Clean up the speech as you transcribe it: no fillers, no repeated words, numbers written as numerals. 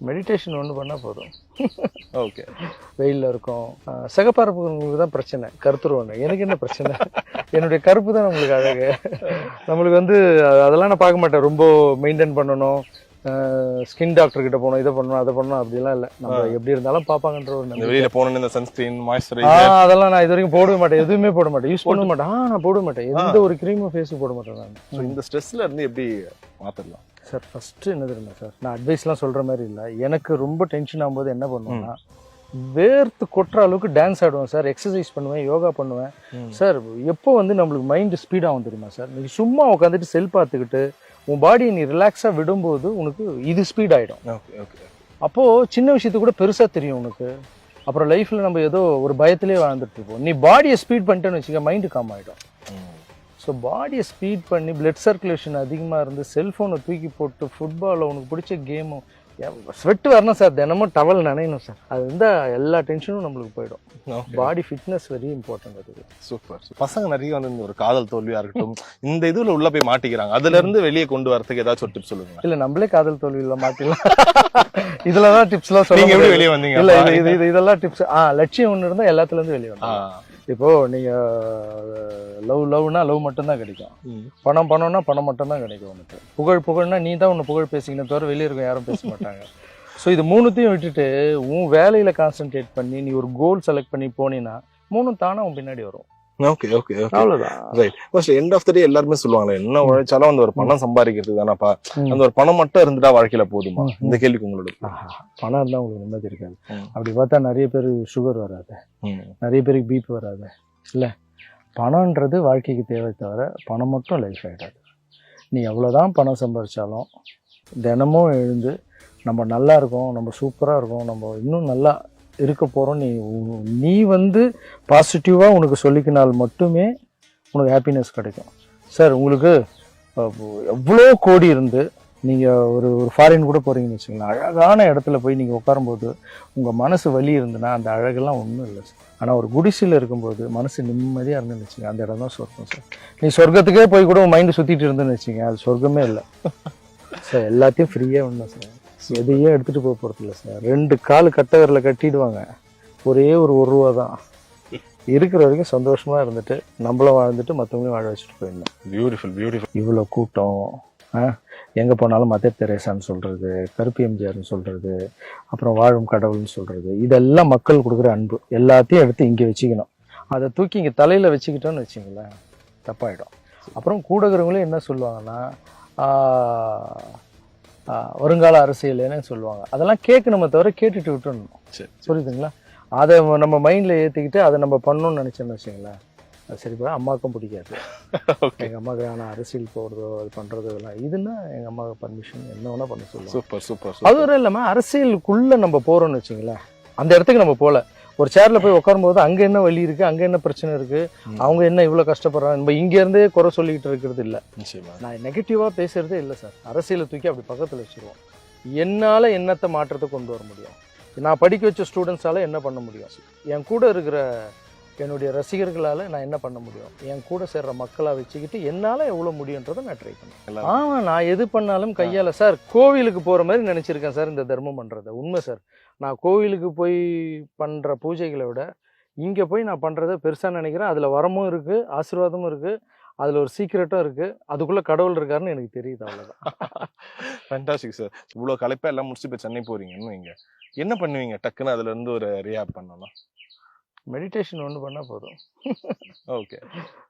Meditation ஒன்று பண்ணால் போதும். ஓகே. வெயிலில் இருக்கும். சிகப்பார்ப்புங்களுக்கு தான் பிரச்சனை, கருத்துருவாங்க. எனக்கு என்ன பிரச்சனை? என்னுடைய கருப்பு தான் நம்மளுக்கு அழகு. நம்மளுக்கு வந்து அதெல்லாம் நான் பார்க்க மாட்டேன். ரொம்ப மெயின்டைன் பண்ணணும், ஸ்கின் டாக்டர் கிட்ட போகணும், இதை பண்ணணும், அதை பண்ணணும் அப்படிலாம் இல்லை. நம்ம எப்படி இருந்தாலும் பார்ப்பாங்கன்ற ஒரு இந்த வெளியில போனோன்னு இந்த சன்ஸ்கிரீன், மாய்ஸ்சரைசர் அதெல்லாம் நான் இது வரைக்கும் போடவே மாட்டேன். எதுவுமே போட மாட்டேன், யூஸ் பண்ண மாட்டேன். நான் போட மாட்டேன். எந்த ஒரு கிரீமும் ஃபேஸுக்கு போட மாட்டேன் நான். ஸோ இந்த ஸ்ட்ரெஸ்ல இருந்து எப்படி மாத்திரலாம் சார்? ஃபஸ்ட்டு என்ன தெரியுமா சார், நான் அட்வைஸ்லாம் சொல்கிற மாதிரி இல்லை. எனக்கு ரொம்ப டென்ஷன் ஆகும்போது என்ன பண்ணுவேன்னா, வேர்த்து கொட்டுற அளவுக்கு டான்ஸ் ஆடுவேன் சார், எக்ஸசைஸ் பண்ணுவேன், யோகா பண்ணுவேன் சார். எப்போ வந்து நம்மளுக்கு மைண்டு ஸ்பீடாகும் தெரியுமா சார்? நீ சும்மா உட்காந்துட்டு செல் பார்த்துக்கிட்டு உன் பாடியை நீ ரிலாக்ஸாக விடும்போது உனக்கு இது ஸ்பீட் ஆகிடும். Okay okay. அப்போது சின்ன விஷயத்துக்கு கூட பெருசாக தெரியும் உனக்கு. அப்புறம் லைஃப்பில் நம்ம ஏதோ ஒரு பயத்திலே வாழ்ந்துட்டு இருப்போம். நீ பாடியை ஸ்பீட் பண்ணிட்டேன்னு வச்சுக்க, மைண்டு காம் ஆகிடும். ஸோ பாடியை ஸ்பீட் பண்ணி பிளட் சர்க்குலேஷன் அதிகமாக இருந்து செல்ஃபோனை தூக்கி போட்டு ஃபுட்பாலில் உனக்கு பிடிச்ச கேமும் ஸ்வெட் வரணும் சார், தினமும் டவல் நினைக்கணும் சார். அது இருந்தால் எல்லா டென்ஷனும் நம்மளுக்கு போயிடும். பாடி ஃபிட்னஸ் வெரி இம்பார்ட்டன்ட். அதுக்கு சூப்பர். பசங்க நிறைய வந்து இந்த ஒரு காதல் தோல்வியா இருக்கட்டும், இந்த இதுல உள்ள போய் மாட்டிக்கிறாங்க. அதுல இருந்து வெளியே கொண்டு வரதுக்கு ஏதாச்சும் ஒரு டிப்ஸ் சொல்லுங்க. இல்லை, நம்மளே காதல் தோல்வியில் மாட்டிடலாம். இதெல்லாம் டிப்ஸ்லாம் சொல்லுங்க. எப்படி வெளியே வந்தீங்க? இல்லை, இதெல்லாம் டிப்ஸ். லட்சியம் ஒன்று இருந்தால் எல்லாத்துலேருந்து வெளியே வரும். இப்போ நீங்க லவ்னா லவ் மட்டும்தான் கிடைக்கும். பணம்னா பணம் மட்டும்தான் கிடைக்கும் உனக்கு. புகழ்னா நீ தான் உன்னை புகழ் பேசிக்கணும் தவிர வெளியே இருக்கும் யாரும் பேச மாட்டாங்க. ஸோ இது மூணுத்தையும் விட்டுட்டு உன் வேலையில கான்சென்ட்ரேட் பண்ணி நீ ஒரு கோல் செலக்ட் பண்ணி போனீங்கன்னா மூணும் தானே உன் பின்னாடி வரும். Okay okay okay. அவ்வளவுதான். Right. First end of the day எல்லாரும் சொல்லுவாங்க, என்ன உழைச்சாலும் அந்த ஒரு பணம் சம்பாதிக்கிறது தானப்பா, அந்த ஒரு பணம் மட்டும் இருந்துட்டா வாழ்க்கையில போதுமா? இந்த கேள்விக்கு உங்களோட பணம் இருந்தா உங்களுக்கு நிம்மதி இருக்காது. அப்படி பார்த்தா நிறைய பேர் சுகர் வராது, நிறைய பேருக்கு பிபி வராது. இல்லை, பணம்ன்றது வாழ்க்கைக்கு தேவை தவிர பணம் மட்டும் லைஃப் ஆகிடாது. நீ எவ்வளோதான் பணம் சம்பாதிச்சாலும் தினமும் எழுந்து நம்ம நல்லா இருக்கோம், நம்ம சூப்பராக இருக்கோம், நம்ம இன்னும் நல்லா இருக்க போகிறோம், நீ வந்து பாசிட்டிவாக உனக்கு சொல்லிக்கினால் மட்டுமே உனக்கு ஹாப்பினஸ் கிடைக்கும். சார், உங்களுக்கு எவ்வளோ கோடி இருந்து நீங்கள் ஒரு ஃபாரின் கூட போகிறீங்கன்னு வச்சுக்கோங்களேன், அழகான இடத்துல போய் நீங்கள் உட்காரும்போது உங்கள் மனசு வலி இருந்துன்னா அந்த அழகெல்லாம் ஒன்றும் இல்லை சார். ஆனால் ஒரு குடிசையில் இருக்கும்போது மனசு நிம்மதியாக இருந்துன்னு வச்சுங்க, அந்த இடம் தான் சொர்க்கம் சார். நீ சொர்க்கத்துக்கே போய் கூட உன் மைண்டு சுற்றிட்டு இருந்துன்னு வச்சுங்க, அது சொர்க்கமே இல்லை சார். எல்லாத்தையும் ஃப்ரீயாக ஒன்று சார், எதையும் எடுத்துகிட்டு போக போகிறது இல்லை சார். 2 கால் கட்டவரில் கட்டிடுவாங்க, ஒரே ஒரு ரூபா தான். இருக்கிற வரைக்கும் சந்தோஷமாக இருந்துட்டு நம்மளும் வாழ்ந்துட்டு மற்றவங்களையும் வாழ வச்சுட்டு போயிருந்தோம். Beautiful beautiful. இவ்வளோ கூட்டம், எங்கே போனாலும் மதர் தெரேசான்னு சொல்கிறது, கருப்பு எம்ஜிஆர்னு சொல்கிறது, அப்புறம் வாழும் கடவுள்னு சொல்கிறது, இதெல்லாம் மக்கள் கொடுக்குற அன்பு. எல்லாத்தையும் எடுத்து இங்கே வச்சுக்கணும். அதை தூக்கி இங்கே தலையில் வச்சுக்கிட்டோன்னு வச்சிங்களேன், தப்பாயிடும். அப்புறம் கூடகிறவங்களே என்ன சொல்லுவாங்கன்னா, வருங்கால அரசியல்னு சொல்லுவாங்க. அதெல்லாம் கேட்கணுமே தவிர கேட்டுட்டு விட்டுணும். புரியுதுங்களா? அதை நம்ம மைண்டில் ஏற்றிக்கிட்டு அதை நம்ம பண்ணணும்னு நினச்சோன்னு வச்சுங்களேன், அது சரிப்பா. அம்மாவுக்கும் பிடிக்காது. எங்கள் அம்மாவுக்கு ஆனால் அரசியல் போகிறதோ அது பண்ணுறதோ இதெல்லாம், இதுன்னா எங்கள் அம்மாவுக்கு பர்மிஷன் என்ன வேணால் பண்ண சொல்லுவோம். Super super. அது ஒரு இல்லாமல் அரசியலுக்குள்ளே நம்ம போகிறோம்னு வச்சுங்களேன், அந்த இடத்துக்கு நம்ம போகல. ஒரு சேரில் போய் உட்காரும்போது அங்கே என்ன வழி இருக்குது, அங்கே என்ன பிரச்சனை இருக்குது, அவங்க என்ன இவ்வளோ கஷ்டப்படுறாங்க, நம்ம இங்கேருந்தே குறை சொல்லிக்கிட்டு இருக்கிறது இல்லை. நான் நெகட்டிவாக பேசுகிறதே இல்லை சார். அரசியலை தூக்கி அப்படி பக்கத்தில் வச்சுருவோம். என்னால் என்னத்தை மாற்றத்தை கொண்டு வர முடியும், நான் படிக்க வச்ச ஸ்டூடெண்ட்ஸால் என்ன பண்ண முடியும், என் கூட இருக்கிற என்னுடைய ரசிகர்களால் நான் என்ன பண்ண முடியும், என் கூட சேர்ற மக்களாக வச்சுக்கிட்டு என்னால் எவ்வளோ முடியுன்றதை நான் ட்ரை பண்ணேன். நான் எது பண்ணாலும் கையால் சார். கோவிலுக்கு போகிற மாதிரி நினச்சிருக்கேன் சார் இந்த தர்மம் பண்ணுறதை. உண்மை சார். நான் கோவிலுக்கு போய் பண்ணுற பூஜைகளை விட இங்கே போய் நான் பண்ணுறதை பெருசாக நினைக்கிறேன். அதில் வரமும் இருக்குது, ஆசீர்வாதமும் இருக்குது, அதில் ஒரு சீக்ரெட்டும் இருக்குது, அதுக்குள்ளே கடவுள் இருக்காருன்னு எனக்கு தெரியுது. அவ்வளோதான். Fantastic sir. இவ்வளோ கலைப்பாக எல்லாம் முடிச்சுட்டு இப்போ சென்னை போகிறீங்கன்னு வைங்க, என்ன பண்ணுவீங்க டக்குன்னு அதுலேருந்து ஒரு ரியாக்ட் பண்ணணும்? மெடிடேஷன் ஒன்று பண்ணால் போதும். ஓகே.